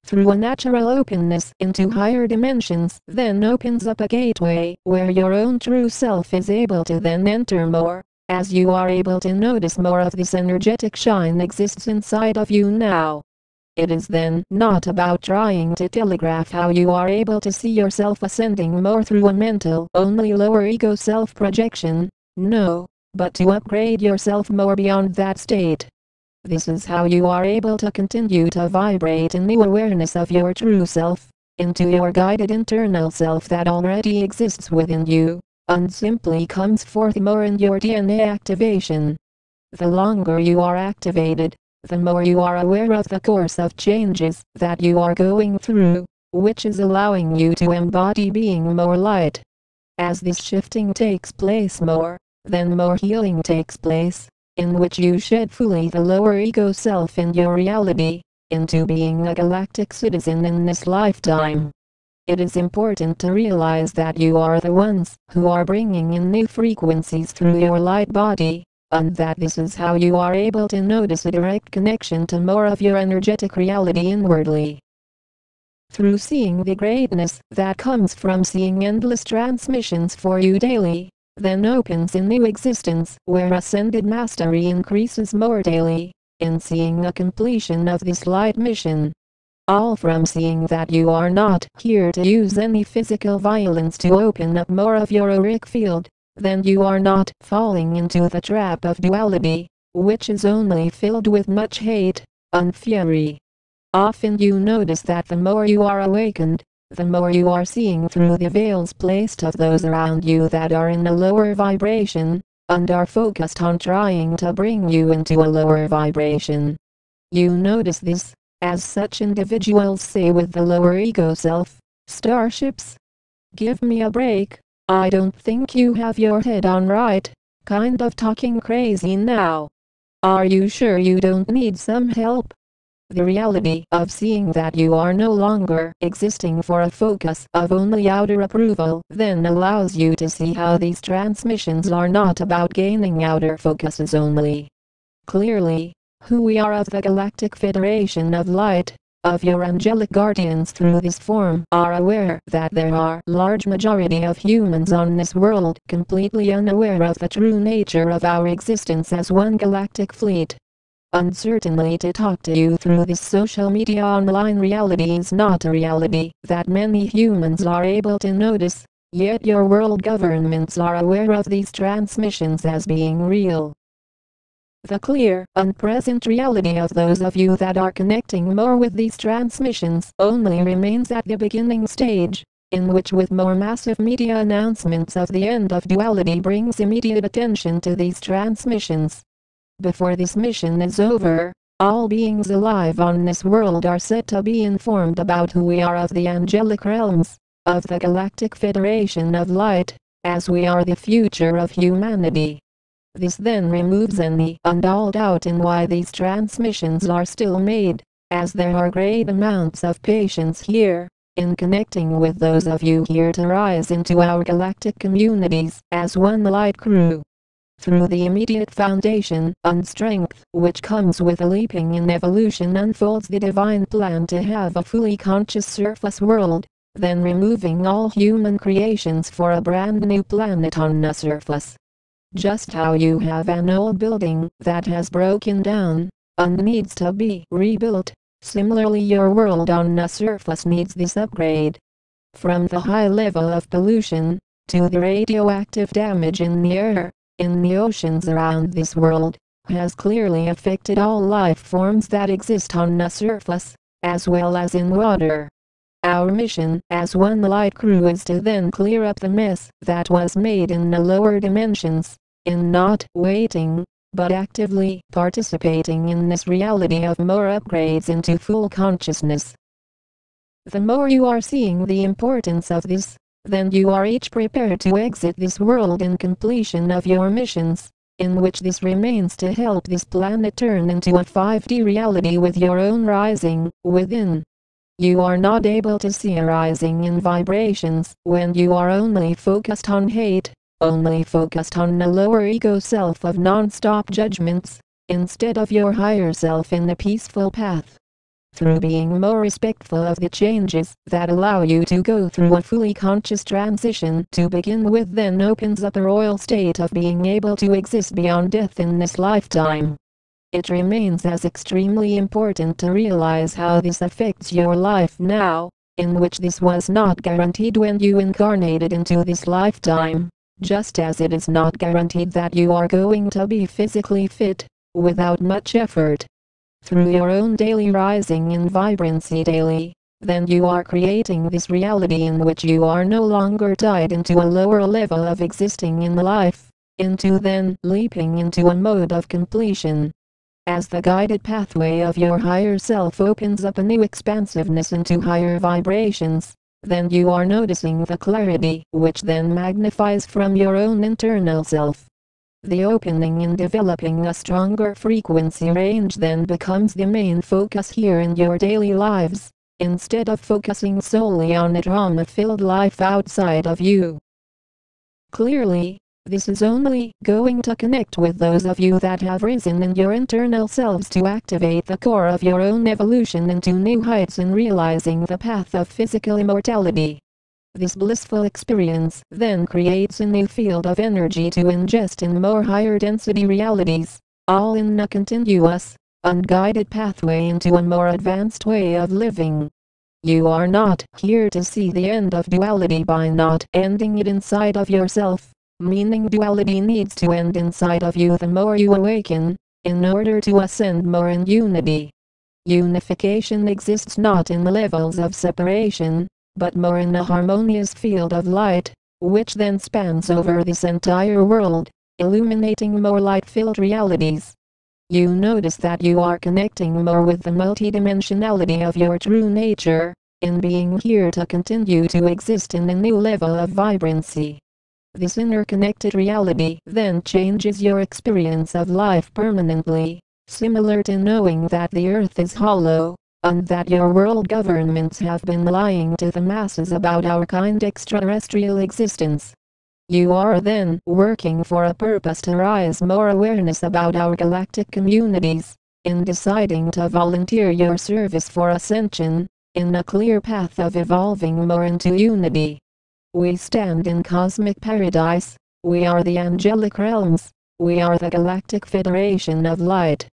through a natural openness into higher dimensions, then opens up a gateway where your own true self is able to then enter more, as you are able to notice more of this energetic shine exists inside of you now. It is then not about trying to telegraph how you are able to see yourself ascending more through a mental only lower ego self-projection, no, but to upgrade yourself more beyond that state. This is how you are able to continue to vibrate in new awareness of your true self, into your guided internal self that already exists within you, and simply comes forth more in your DNA activation. The longer you are activated, the more you are aware of the course of changes that you are going through, which is allowing you to embody being more light. As this shifting takes place more, then more healing takes place, in which you shed fully the lower ego self in your reality, into being a galactic citizen in this lifetime. It is important to realize that you are the ones who are bringing in new frequencies through your light body, and that this is how you are able to notice a direct connection to more of your energetic reality inwardly. Through seeing the greatness that comes from seeing endless transmissions for you daily, then opens a new existence where ascended mastery increases more daily, in seeing a completion of this light mission. All from seeing that you are not here to use any physical violence to open up more of your auric field, then you are not falling into the trap of duality, which is only filled with much hate and fury. Often you notice that the more you are awakened, the more you are seeing through the veils placed of those around you that are in a lower vibration, and are focused on trying to bring you into a lower vibration. You notice this, as such individuals say with the lower ego self, "Starships? Give me a break. I don't think you have your head on right, kind of talking crazy now. Are you sure you don't need some help?" The reality of seeing that you are no longer existing for a focus of only outer approval then allows you to see how these transmissions are not about gaining outer focuses only. Clearly, who we are of the Galactic Federation of Light, of your angelic guardians through this form, are aware that there are large majority of humans on this world completely unaware of the true nature of our existence as one galactic fleet. And certainly to talk to you through this social media online reality is not a reality that many humans are able to notice, yet your world governments are aware of these transmissions as being real. The clear and present reality of those of you that are connecting more with these transmissions only remains at the beginning stage, in which with more massive media announcements of the end of duality brings immediate attention to these transmissions. Before this mission is over, all beings alive on this world are set to be informed about who we are of the angelic realms, of the Galactic Federation of Light, as we are the future of humanity. This then removes any and all doubt in why these transmissions are still made, as there are great amounts of patience here, in connecting with those of you here to rise into our galactic communities as one light crew. Through the immediate foundation and strength which comes with a leaping in evolution unfolds the divine plan to have a fully conscious surface world, then removing all human creations for a brand new planet on the surface. Just how you have an old building that has broken down and needs to be rebuilt, similarly your world on the surface needs this upgrade. From the high level of pollution, to the radioactive damage in the air, in the oceans around this world, has clearly affected all life forms that exist on the surface, as well as in water. Our mission as one light crew is to then clear up the mess that was made in the lower dimensions, in not waiting, but actively participating in this reality of more upgrades into full consciousness. The more you are seeing the importance of this, then you are each prepared to exit this world in completion of your missions, in which this remains to help this planet turn into a 5D reality with your own rising within. You are not able to see a rising in vibrations when you are only focused on hate, only focused on the lower ego self of non-stop judgments, instead of your higher self in the peaceful path. Through being more respectful of the changes that allow you to go through a fully conscious transition to begin with, then opens up a royal state of being able to exist beyond death in this lifetime. It remains as extremely important to realize how this affects your life now, in which this was not guaranteed when you incarnated into this lifetime, just as it is not guaranteed that you are going to be physically fit, without much effort. Through your own daily rising in vibrancy daily, then you are creating this reality in which you are no longer tied into a lower level of existing in life, into then leaping into a mode of completion. As the guided pathway of your higher self opens up a new expansiveness into higher vibrations, then you are noticing the clarity which then magnifies from your own internal self. The opening and developing a stronger frequency range then becomes the main focus here in your daily lives, instead of focusing solely on a drama-filled life outside of you. Clearly, this is only going to connect with those of you that have risen in your internal selves to activate the core of your own evolution into new heights in realizing the path of physical immortality. This blissful experience then creates a new field of energy to ingest in more higher density realities, all in a continuous, unguided pathway into a more advanced way of living. You are not here to see the end of duality by not ending it inside of yourself, meaning duality needs to end inside of you the more you awaken, in order to ascend more in unity. Unification exists not in levels of separation, but more in a harmonious field of light, which then spans over this entire world, illuminating more light-filled realities. You notice that you are connecting more with the multidimensionality of your true nature, in being here to continue to exist in a new level of vibrancy. This interconnected reality then changes your experience of life permanently, similar to knowing that the earth is hollow, and that your world governments have been lying to the masses about our kind extraterrestrial existence. You are then working for a purpose to raise more awareness about our galactic communities, in deciding to volunteer your service for ascension, in a clear path of evolving more into unity. We stand in cosmic paradise, we are the angelic realms, we are the Galactic Federation of Light.